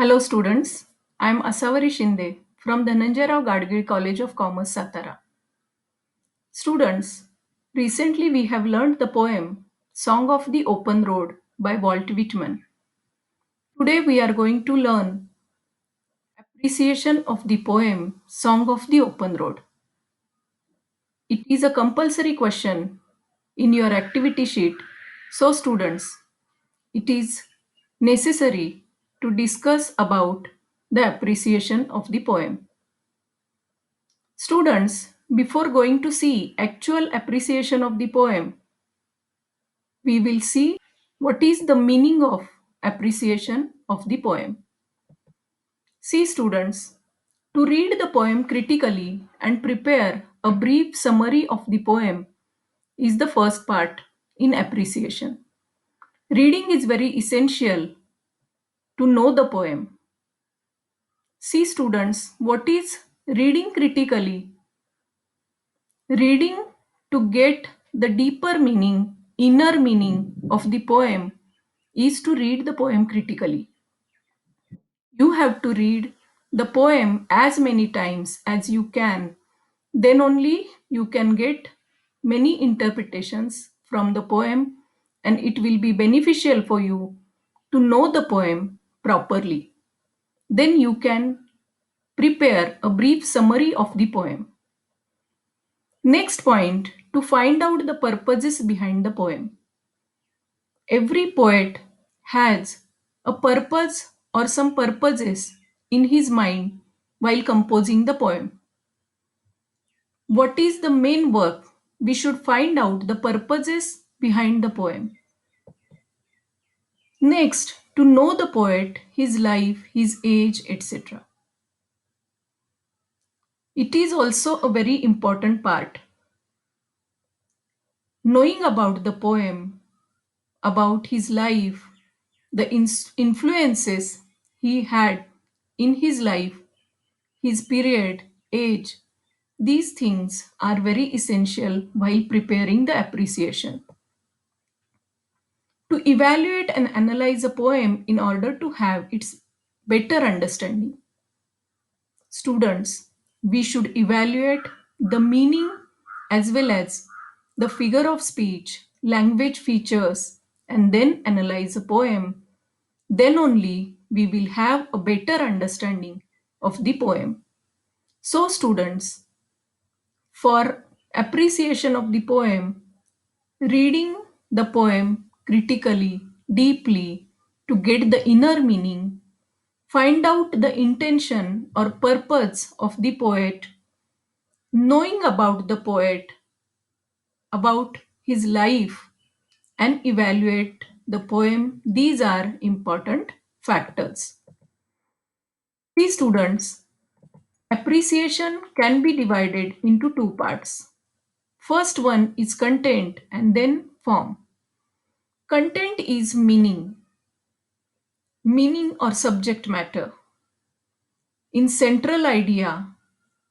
Hello students, I am Asavari Shinde from the Nanjarao Gadgil College of Commerce, Satara. Students, recently we have learned the poem Song of the Open Road by Walt Whitman. Today we are going to learn appreciation of the poem Song of the Open Road. It is a compulsory question in your activity sheet. So students, it is necessary to discuss about the appreciation of the poem. Students, before going to see actual appreciation of the poem, we will see what is the meaning of appreciation of the poem. See students, to read the poem critically and prepare a brief summary of the poem is the first part in appreciation. Reading is very essential to know the poem. See students, what is reading critically? Reading to get the deeper meaning, inner meaning of the poem is to read the poem critically. You have to read the poem as many times as you can. Then only you can get many interpretations from the poem and it will be beneficial for you to know the poem properly. Then you can prepare a brief summary of the poem. Next point, to find out the purposes behind the poem. Every poet has a purpose or some purposes in his mind while composing the poem. What is the main work? We should find out the purposes behind the poem. Next, to know the poet, his life, his age, etc. It is also a very important part. Knowing about the poem, about his life, the influences he had in his life, his period, age, these things are very essential while preparing the appreciation. To evaluate and analyze a poem in order to have its better understanding. Students, we should evaluate the meaning as well as the figure of speech, language features, and then analyze a poem. Then only we will have a better understanding of the poem. So students, for appreciation of the poem, reading the poem critically, deeply to get the inner meaning, find out the intention or purpose of the poet, knowing about the poet, about his life, and evaluate the poem. These are important factors. See students, appreciation can be divided into two parts. First one is content and then form. Content is meaning or subject matter. In central idea,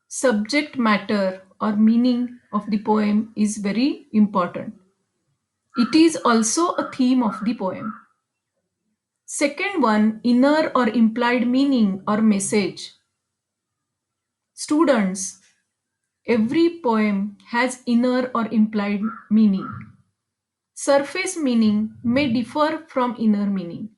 subject matter or meaning of the poem is very important. It is also a theme of the poem. Second one, inner or implied meaning or message. Students, every poem has inner or implied meaning. Surface meaning may differ from inner meaning.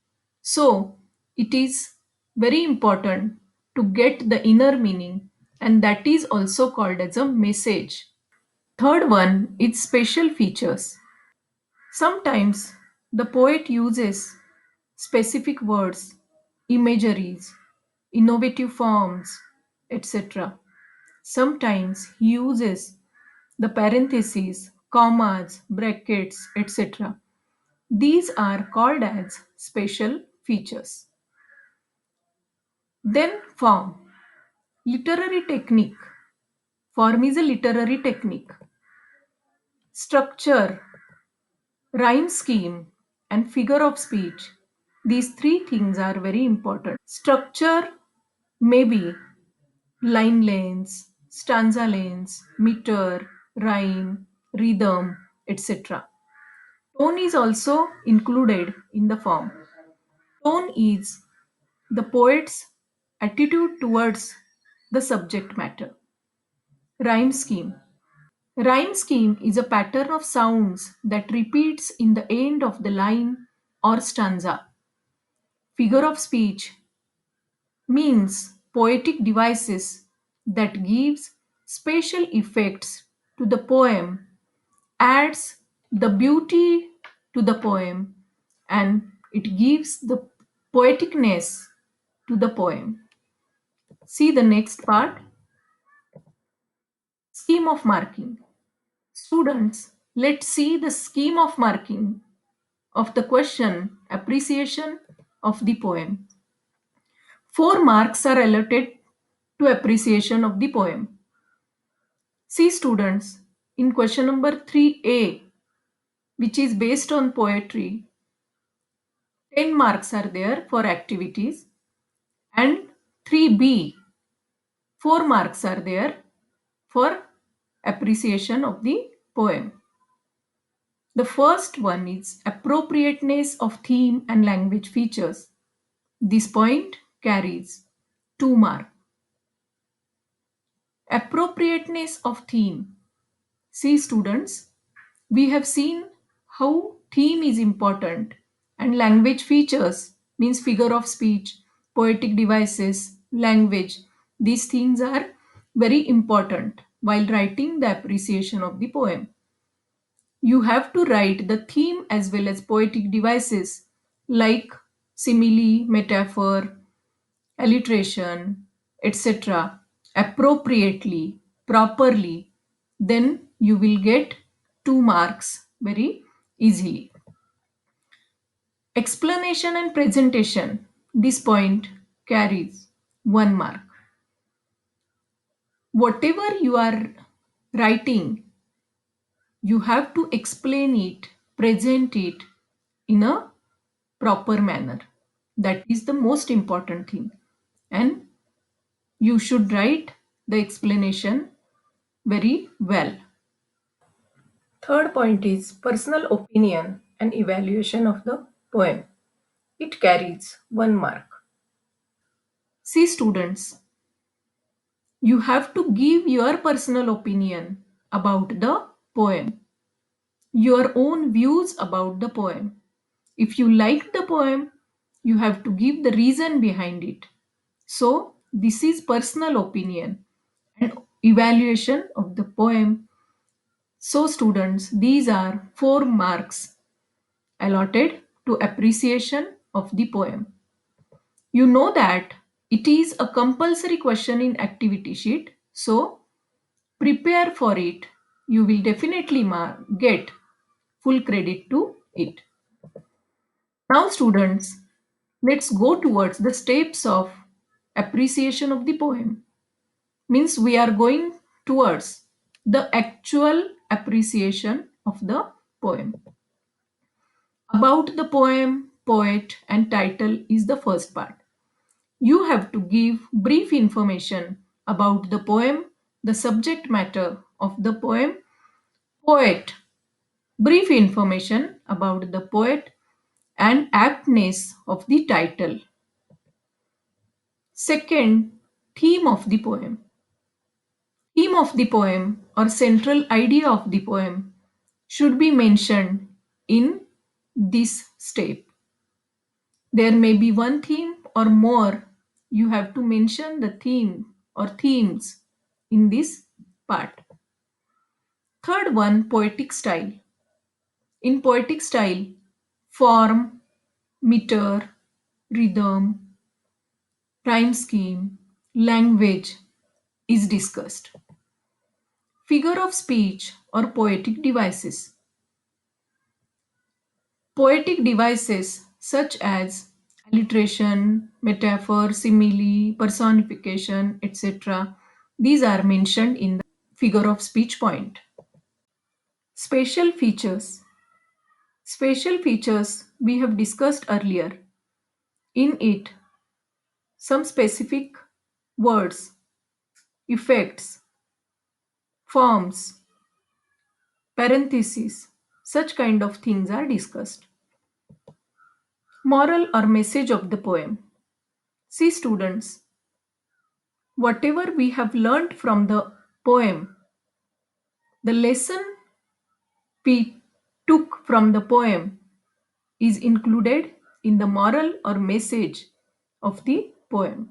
So, it is very important to get the inner meaning, and that is also called as a message. Third one is special features. Sometimes the poet uses specific words, imageries, innovative forms, etc. Sometimes he uses the parentheses, commas, brackets, etc. These are called as special features. Then form. Literary technique. Form is a literary technique. Structure, rhyme scheme, and figure of speech. These three things are very important. Structure may be line lengths, stanza lengths, meter, rhyme, rhythm, etc. Tone is also included in the form. Tone is the poet's attitude towards the subject matter. Rhyme scheme. Rhyme scheme is a pattern of sounds that repeats in the end of the line or stanza. Figure of speech means poetic devices that gives special effects to the poem, adds the beauty to the poem, and it gives the poeticness to the poem. See the next part. Scheme of marking. Students, let's see the scheme of marking of the question appreciation of the poem. 4 marks are allotted to appreciation of the poem. See students, in question number 3a, which is based on poetry, 10 marks are there for activities, and 3b, 4 marks are there for appreciation of the poem. The first one is appropriateness of theme and language features. This point carries 2 marks. Appropriateness of theme. See students, we have seen how theme is important and language features means figure of speech, poetic devices, language. These things are very important while writing the appreciation of the poem. You have to write the theme as well as poetic devices like simile, metaphor, alliteration, etc. appropriately, properly, then you will get 2 marks very easily. Explanation and presentation. This point carries 1 mark. Whatever you are writing, you have to explain it, present it in a proper manner. That is the most important thing. And you should write the explanation very well. Third point is personal opinion and evaluation of the poem. It carries 1 mark. See students, you have to give your personal opinion about the poem, your own views about the poem. If you like the poem, you have to give the reason behind it. So, this is personal opinion and evaluation of the poem. So, students, these are 4 marks allotted to appreciation of the poem. You know that it is a compulsory question in activity sheet, so prepare for it. You will definitely get full credit to it. Now, students, let's go towards the steps of appreciation of the poem. Means we are going towards the actual appreciation of the poem. About the poem, poet, and title is the first part. You have to give brief information about the poem, the subject matter of the poem, poet, brief information about the poet, and aptness of the title. Second, theme of the poem. Theme of the poem or central idea of the poem should be mentioned in this step. There may be one theme or more. You have to mention the theme or themes in this part. Third one, poetic style. In poetic style, form, meter, rhythm, rhyme scheme, language is discussed. Figure of speech or poetic devices. Poetic devices such as alliteration, metaphor, simile, personification, etc. These are mentioned in the figure of speech point. Spatial features. Spatial features we have discussed earlier. In it, some specific words, effects, forms, parentheses, such kind of things are discussed. Moral or message of the poem. See, students, whatever we have learned from the poem, the lesson we took from the poem is included in the moral or message of the poem.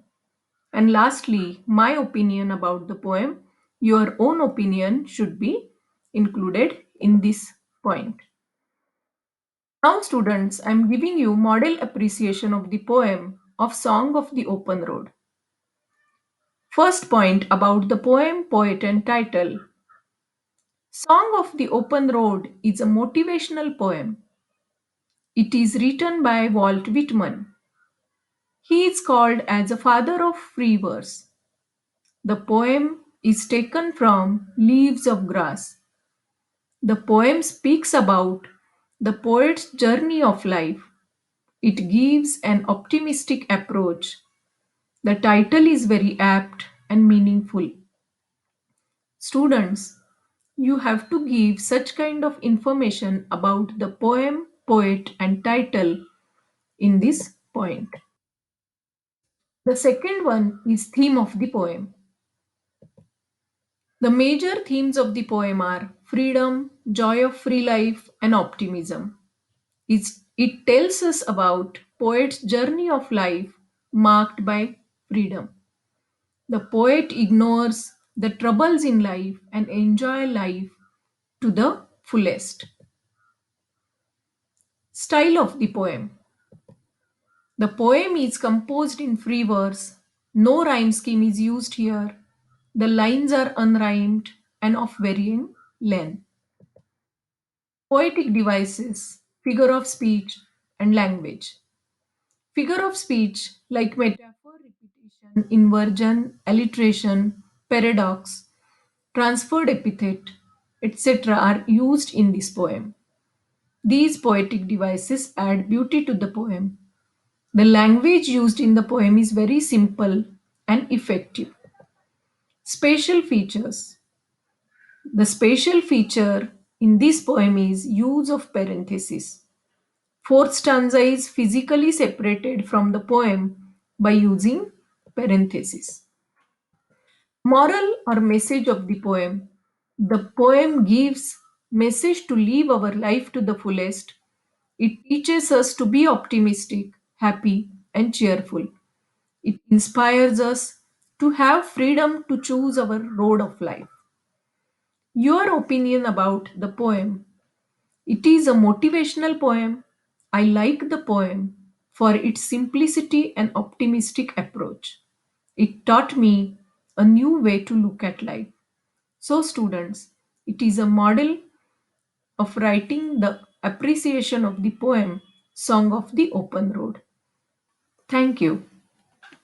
And lastly, my opinion about the poem, your own opinion should be included in this point. Now, students, I am giving you model appreciation of the poem of Song of the Open Road. First point about the poem, poet, and title. Song of the Open Road is a motivational poem. It is written by Walt Whitman. He is called as a father of free verse. The poem is taken from Leaves of Grass. The poem speaks about the poet's journey of life. It gives an optimistic approach. The title is very apt and meaningful. Students, you have to give such kind of information about the poem, poet, and title in this point. The second one is theme of the poem. The major themes of the poem are freedom, joy of free life, and optimism. It tells us about poet's journey of life marked by freedom. The poet ignores the troubles in life and enjoy life to the fullest. Style of the poem. The poem is composed in free verse. No rhyme scheme is used here. The lines are unrhymed and of varying length. Poetic devices, figure of speech, and language. Figure of speech like metaphor, repetition, inversion, alliteration, paradox, transferred epithet, etc., are used in this poem. These poetic devices add beauty to the poem. The language used in the poem is very simple and effective. Spatial features. The spatial feature in this poem is use of parenthesis. Fourth stanza is physically separated from the poem by using parenthesis. Moral or message of the poem. The poem gives message to live our life to the fullest. It teaches us to be optimistic, happy, and cheerful. It inspires us to have freedom to choose our road of life. Your opinion about the poem. It is a motivational poem. I like the poem for its simplicity and optimistic approach. It taught me a new way to look at life. So, students, it is a model of writing the appreciation of the poem Song of the Open Road. Thank you.